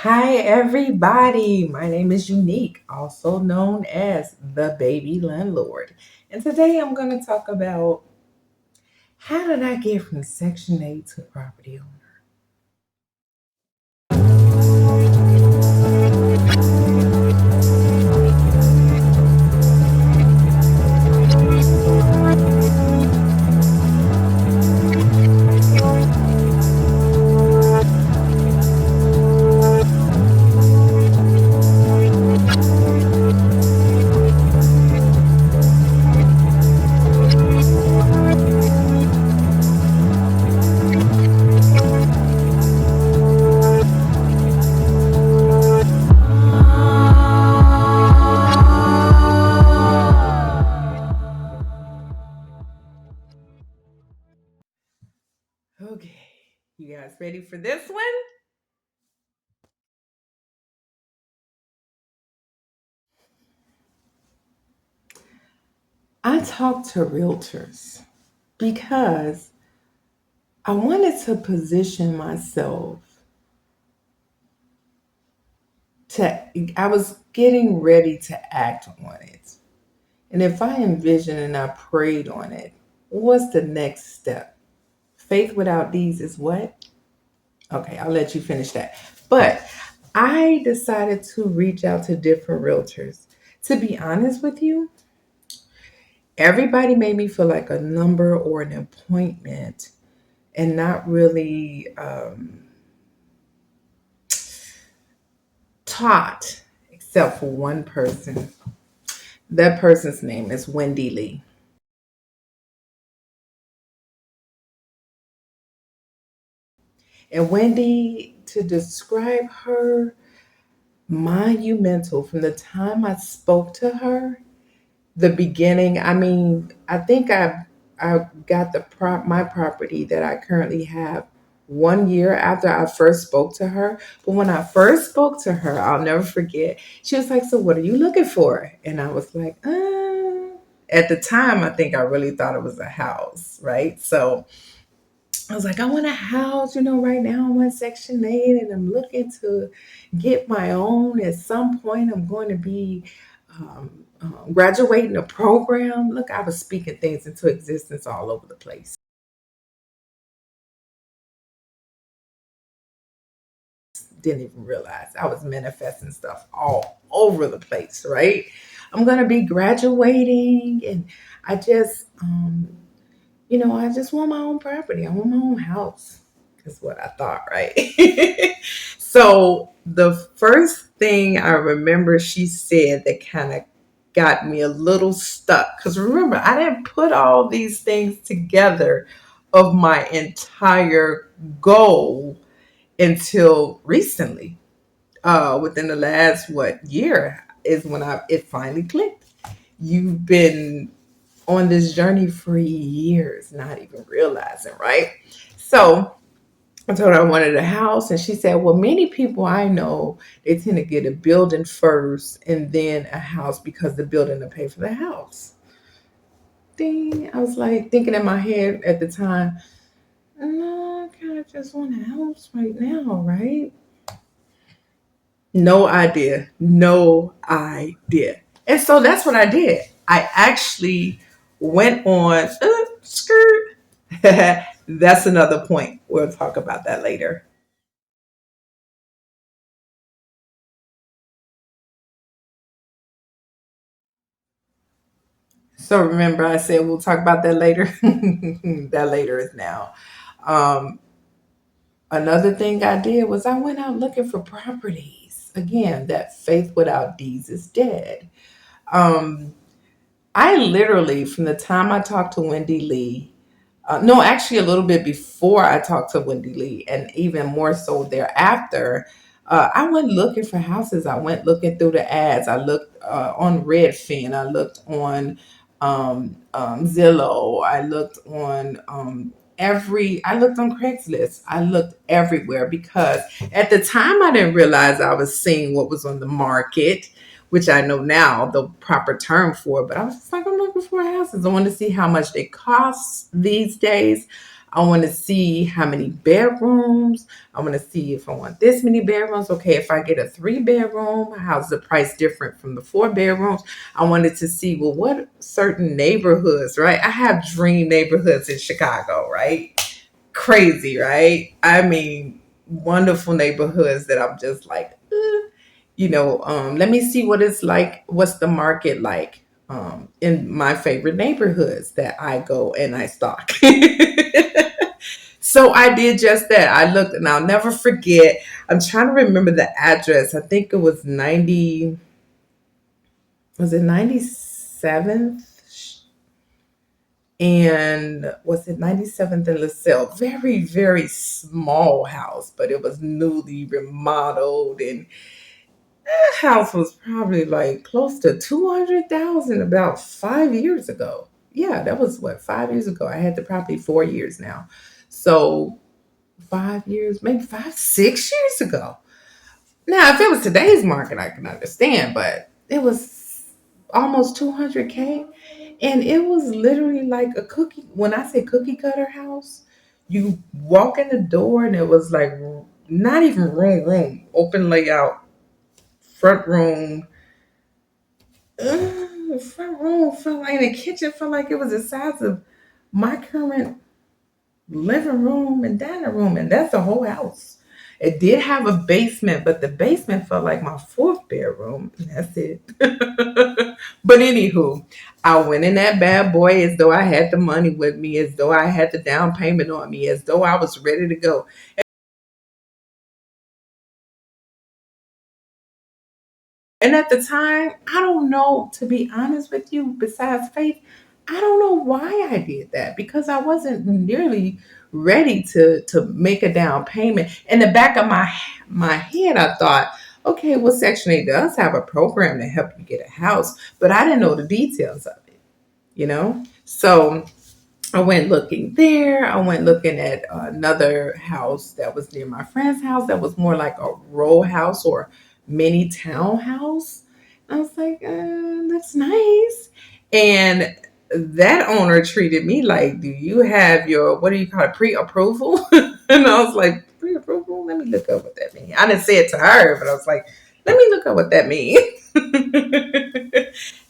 Hi, everybody. My name is Unique, also known as the Baby Landlord. And today I'm going to talk about how did I get from Section 8 to property owner? Okay, you guys ready for this one? I talk to realtors because I wanted to position myself I was getting ready to act on it. And if I envisioned and I prayed on it, what's the next step? Faith without deeds is what? Okay, I'll let you finish that. But I decided to reach out to different realtors. To be honest with you, everybody made me feel like a number or an appointment and not really taught, except for one person. That person's name is Wendy Lee. And Wendy, to describe her, monumental from the time I spoke to her, the beginning. I mean, I think I got my property that I currently have 1 year after I first spoke to her. But when I first spoke to her, I'll never forget. She was like, "So what are you looking for?" And I was like, At the time, I think I really thought it was a house, right? So I was like, I want a house, right now I'm on Section 8 and I'm looking to get my own. At some point, I'm going to be graduating a program. Look, I was speaking things into existence all over the place. Didn't even realize I was manifesting stuff all over the place, right? I'm going to be graduating and I just, I just want my own property. I want my own house. Is what I thought, right? So the first thing I remember she said that kind of got me a little stuck. Because remember, I didn't put all these things together of my entire goal until recently. Within the last year is when it finally clicked. You've been on this journey for years, not even realizing, right? So I told her I wanted a house, and she said, "Well, many people I know they tend to get a building first and then a house because the building to pay for the house." Ding! I was like thinking in my head at the time, "No, I kind of just want a house right now, right?" No idea, no idea. And so that's what I did. I actually went on skirt. That's another point. We'll talk about that later. So remember, I said we'll talk about that later. That later is now. Um, Another thing I did was I went out looking for properties. Again, that faith without deeds is dead. Um, I literally, from the time I talked to Wendy Lee, no, actually, a little bit before I talked to Wendy Lee, and even more so thereafter, I went looking for houses. I went looking through the ads. I looked on Redfin. I looked on Zillow. I looked on I looked on Craigslist. I looked everywhere because at the time I didn't realize I was seeing what was on the market, which I know now the proper term for. But I was just like, I'm looking for houses. I want to see how much they cost these days. I want to see how many bedrooms. I want to see if I want this many bedrooms. Okay, if I get a 3 bedroom, how's the price different from the 4 bedrooms? I wanted to see, well, what certain neighborhoods, right? I have dream neighborhoods in Chicago, right? Crazy, right? I mean, wonderful neighborhoods that I'm just like, let me see what it's like. What's the market like in my favorite neighborhoods that I go and I stalk? So I did just that. I looked, and I'll never forget. I'm trying to remember the address. I think it was 90. Was it 97th? And was it 97th and LaSalle? Very, very small house, but it was newly remodeled, and the house was probably like close to 200,000 about 5 years ago. Yeah, that was what, 5 years ago. I had the property 4 years now. So 5 years, maybe 6 years ago. Now, if it was today's market, I can understand, but it was almost 200K. And it was literally like a cookie. When I say cookie cutter house, you walk in the door and it was like not even open layout, front room. Front room felt like the kitchen felt like it was the size of my current living room and dining room, and that's the whole house. It did have a basement, but the basement felt like my 4th bedroom, and that's it. But anywho, I went in that bad boy as though I had the money with me, as though I had the down payment on me, as though I was ready to go. And at the time, I don't know, to be honest with you, besides faith, I don't know why I did that, because I wasn't nearly ready to make a down payment. In the back of my head, I thought, okay, well, Section 8 does have a program to help you get a house, but I didn't know the details of it, you know? So I went looking there. I went looking at another house that was near my friend's house that was more like a row house or mini townhouse. I was like, that's nice. And that owner treated me like, do you have your, what do you call it, pre approval? And I was like, pre approval? Let me look up what that means. I didn't say it to her, but I was like, let me look up what that means.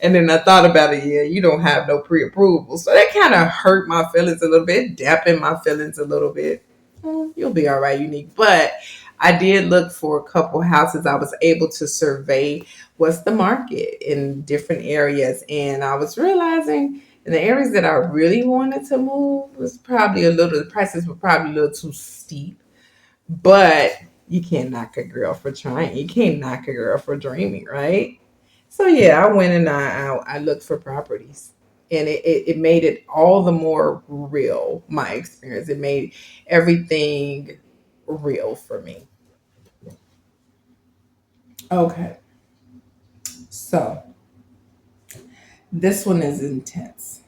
And then I thought about it. Yeah, you don't have no pre-approval, so that kind of hurt my feelings a little bit, dampened my feelings a little bit. You'll be all right, Unique. But I did look for a couple houses. I was able to survey what's the market in different areas, and I was realizing in the areas that I really wanted to move was probably a little. The prices were probably a little too steep, but you can't knock a girl for trying. You can't knock a girl for dreaming, right? So yeah, I went and I looked for properties, and it made it all the more real. My experience, it made everything real for me. Okay, so this one is intense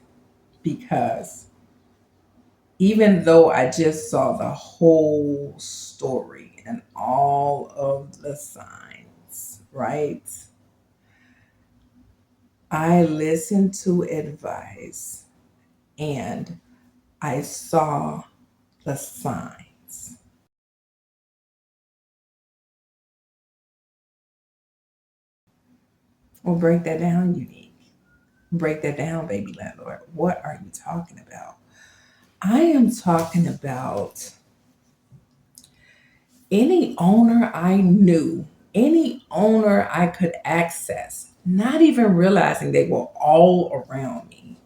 because even though I just saw the whole story and all of the signs, right? I listened to advice and I saw the signs. Well, break that down, Unique. Break that down, baby landlord. What are you talking about? I am talking about any owner I knew, any owner I could access, not even realizing they were all around me.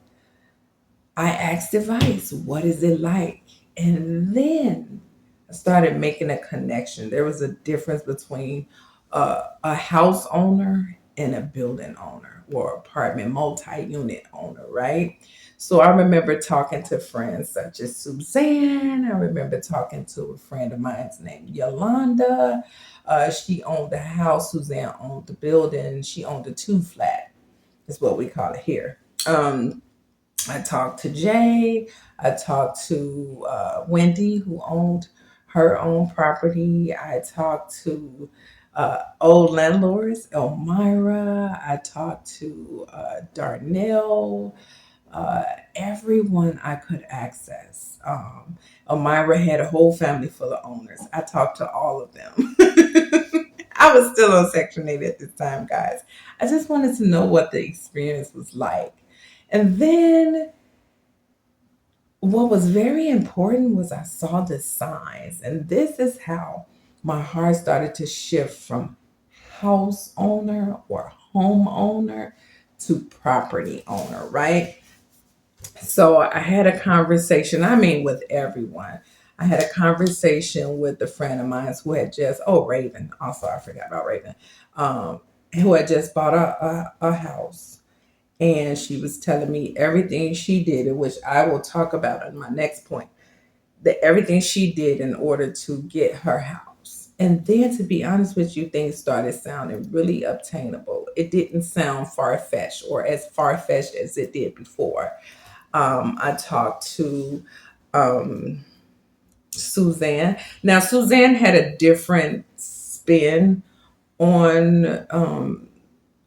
I asked advice. What is it like? And then I started making a connection. There was a difference between a house owner and a building owner or apartment multi-unit owner, right? So I remember talking to friends such as Suzanne. I remember talking to a friend of mine's named Yolanda. She owned the house. Suzanne owned the building. She owned a two flat, is what we call it here. Um, I talked to Jay. I talked to Wendy, who owned her own property. I talked to old landlords, Elmira. I talked to Darnell. uh, everyone I could access. Elmira had a whole family full of owners. I talked to all of them. I was still on Section 8 at this time, guys. I just wanted to know what the experience was like. And then what was very important was I saw the signs. And this is how my heart started to shift from house owner or homeowner to property owner, right? So I had a conversation, I mean, with everyone. I had a conversation with a friend of mine who had just, oh, Raven, also, I forgot about Raven, who had just bought a house. And she was telling me everything she did, which I will talk about in my next point, that everything she did in order to get her house. And then, to be honest with you, things started sounding really obtainable. It didn't sound far fetched or as far fetched as it did before. I talked to um, Suzanne. Now, Suzanne had a different spin on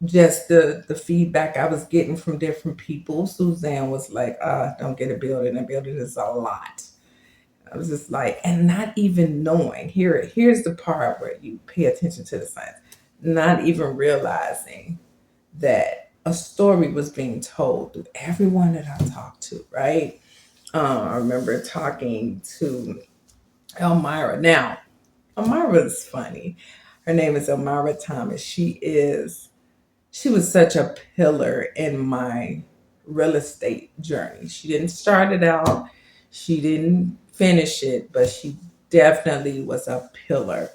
just the feedback I was getting from different people. Suzanne was like, don't get a building. A building is a lot. I was just like, and not even knowing. Here's the part where you pay attention to the signs. Not even realizing that a story was being told through everyone that I talked to, right? I remember talking to Elmira. Now, Elmira is funny. Her name is Elmira Thomas. She was such a pillar in my real estate journey. She didn't start it out, she didn't finish it, but she definitely was a pillar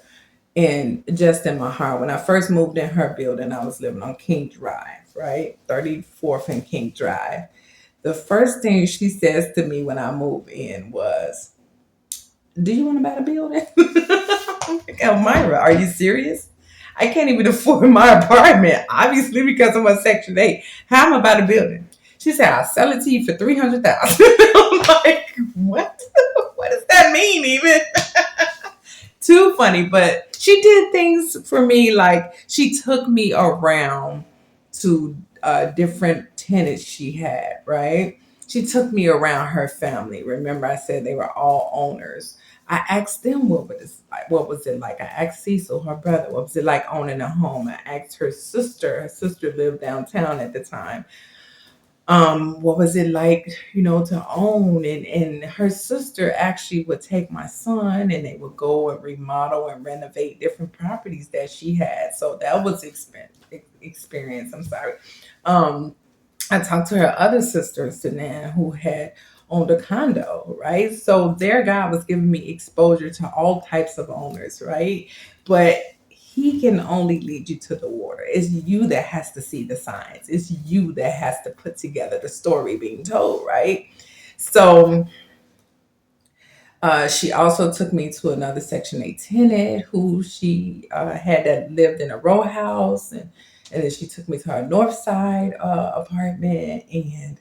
and just in my heart. When I first moved in her building, I was living on King Drive, right? 34th and King Drive. The first thing she says to me when I moved in was, do you want to buy the building? I'm like, Elmira, are you serious? I can't even afford my apartment, obviously, because I'm on Section 8. How am I about a building? She said, I'll sell it to you for 300,000. I'm like, what? What does that mean, even? Too funny, but she did things for me like she took me around to different tenants she had, right? She took me around her family. Remember, I said they were all owners. I asked them what was it like. I asked Cecil, her brother, what was it like owning a home. I asked her sister. Her sister lived downtown at the time. What was it like, to own, and her sister actually would take my son and they would go and remodel and renovate different properties that she had. So that was experience. I'm sorry. um I talked to her other sister, Sanan, who had owned a condo, right? So their guy was giving me exposure to all types of owners, right? But he can only lead you to the water. It's you that has to see the signs. It's you that has to put together the story being told, right? So she also took me to another Section 8 tenant who she had that lived in a row house. And then she took me to her North Side apartment. And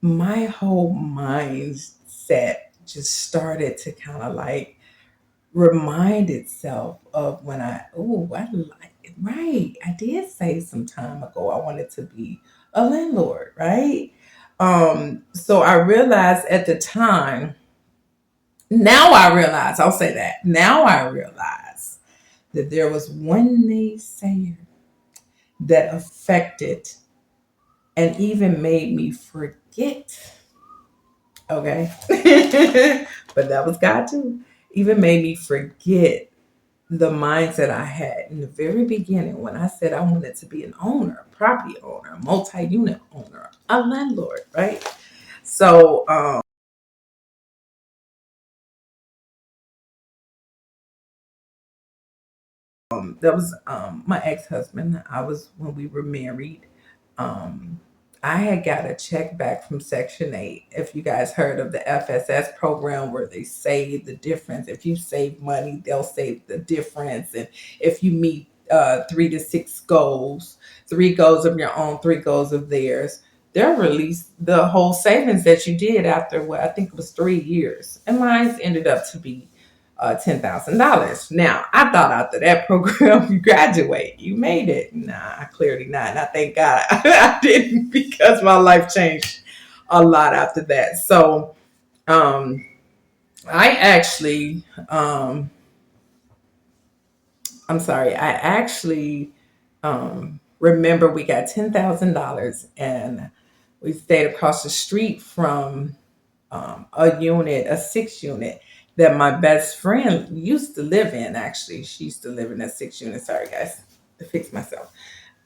my whole mindset just started to kind of like remind itself of when I like it. Right. I did say some time ago I wanted to be a landlord, right? So I realized at the time, now I realize, I'll say that. Now I realize that there was one naysayer that affected and even made me forget. Okay. But that was God too. Even made me forget the mindset I had in the very beginning when I said I wanted to be an owner, a property owner, a multi-unit owner, a landlord, right? So that was my ex-husband. I was when we were married. Um, I had got a check back from Section 8. If you guys heard of the FSS program where they save the difference. If you save money, they'll save the difference. And if you meet 3 to 6 goals, 3 goals of your own, 3 goals of theirs, they'll release the whole savings that you did after what I think it was 3 years. And mine ended up to be $10,000. Now, I thought after that program, you graduate, you made it. Nah, clearly not. And I thank God I didn't, because my life changed a lot after that. So um, I actually, I'm sorry, I actually remember we got $10,000 and we stayed across the street from a unit, a 6 unit that my best friend used to live in. Actually, she used to live in a 6 unit. Sorry, guys, to fix myself.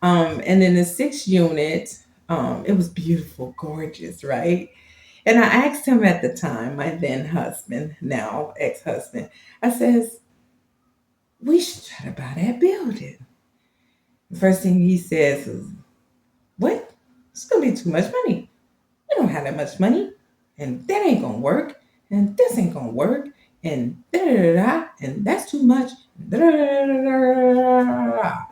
And in the 6 unit, it was beautiful, gorgeous, right? And I asked him at the time, my then husband, now ex husband, I says, we should try to buy that building. The first thing he says is, what? It's going to be too much money. We don't have that much money. And that ain't going to work. And this ain't going to work. And da da da da. And that's too much. Da da da da da.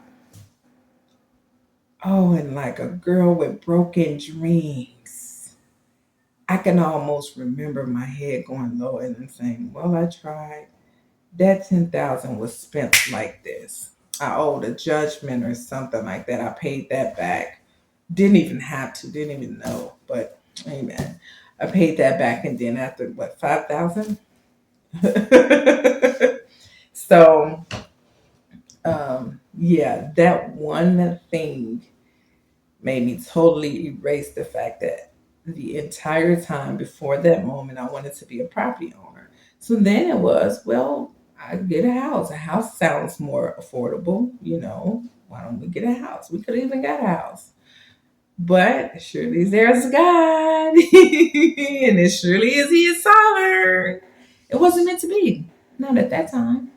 Oh, and like a girl with broken dreams. I can almost remember my head going low and saying, well, I tried. That 10,000 was spent like this. I owed a judgment or something like that. I paid that back. Didn't even have to, didn't even know. But amen. I paid that back and then after what, 5,000? So yeah, that one thing made me totally erase the fact that the entire time before that moment, I wanted to be a property owner. So then it was, well, I get a house. A house sounds more affordable, you know. Why don't we get a house? We could have even got a house. But surely there's a God, and it surely is He is sovereign. It wasn't meant to be, not at that time.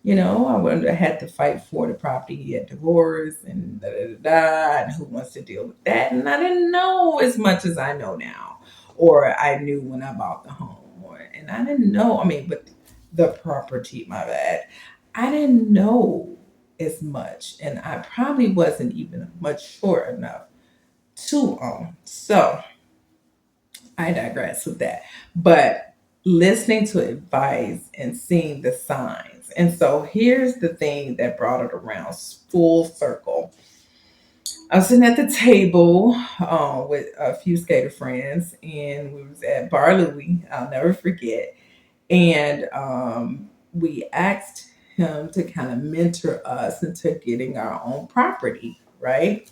You know, I would have had to fight for the property. He had divorce and da da da da, and who wants to deal with that? And I didn't know as much as I know now, or I knew when I bought the home, and I didn't know. I mean, but the property, my bad. I didn't know as much, and I probably wasn't even much sure enough to own. So I digress with that. But listening to advice and seeing the signs. And so here's the thing that brought it around full circle. I was sitting at the table with a few skater friends, and we was at Bar Louie. I'll never forget. And we asked him to kind of mentor us into getting our own property, right?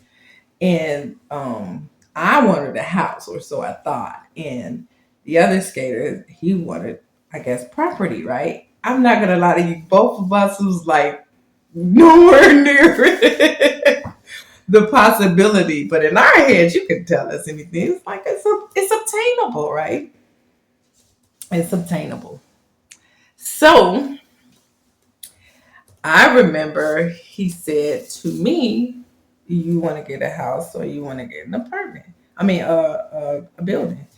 And I wanted a house, or so I thought. And the other skater, he wanted, I guess, property, right? I'm not gonna lie to you, both of us was like nowhere near the possibility. But in our heads, you can tell us anything. It's like it's obtainable, right? It's obtainable. So I remember he said to me, "You want to get a house or you want to get an apartment? I mean, a building."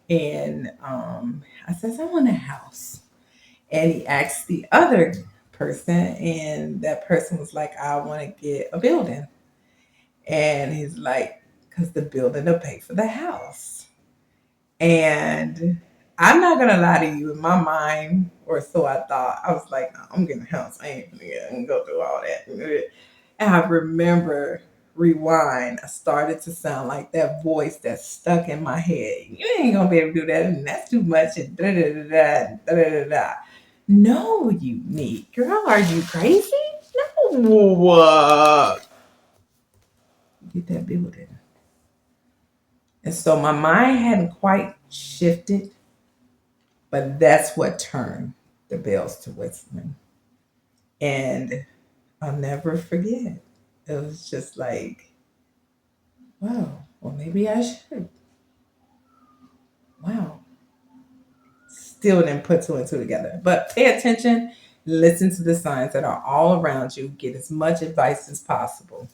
And I says, "I want a house." And he asked the other person, and that person was like, "I want to get a building." And he's like, "Because the building will pay for the house." And I'm not gonna lie to you, in my mind, or so I thought, I was like, no, I'm getting a house. I ain't gonna go through all that. And I remember rewind, I started to sound like that voice that's stuck in my head. You ain't gonna be able to do that, and that's too much, and da da da da da da da. No, you need, girl, are you crazy? No, get that building. And so my mind hadn't quite shifted. But that's what turned the bells to whistling. And I'll never forget. It was just like, wow, well, maybe I should. Wow. Still didn't put two and two together. But pay attention, listen to the signs that are all around you, get as much advice as possible.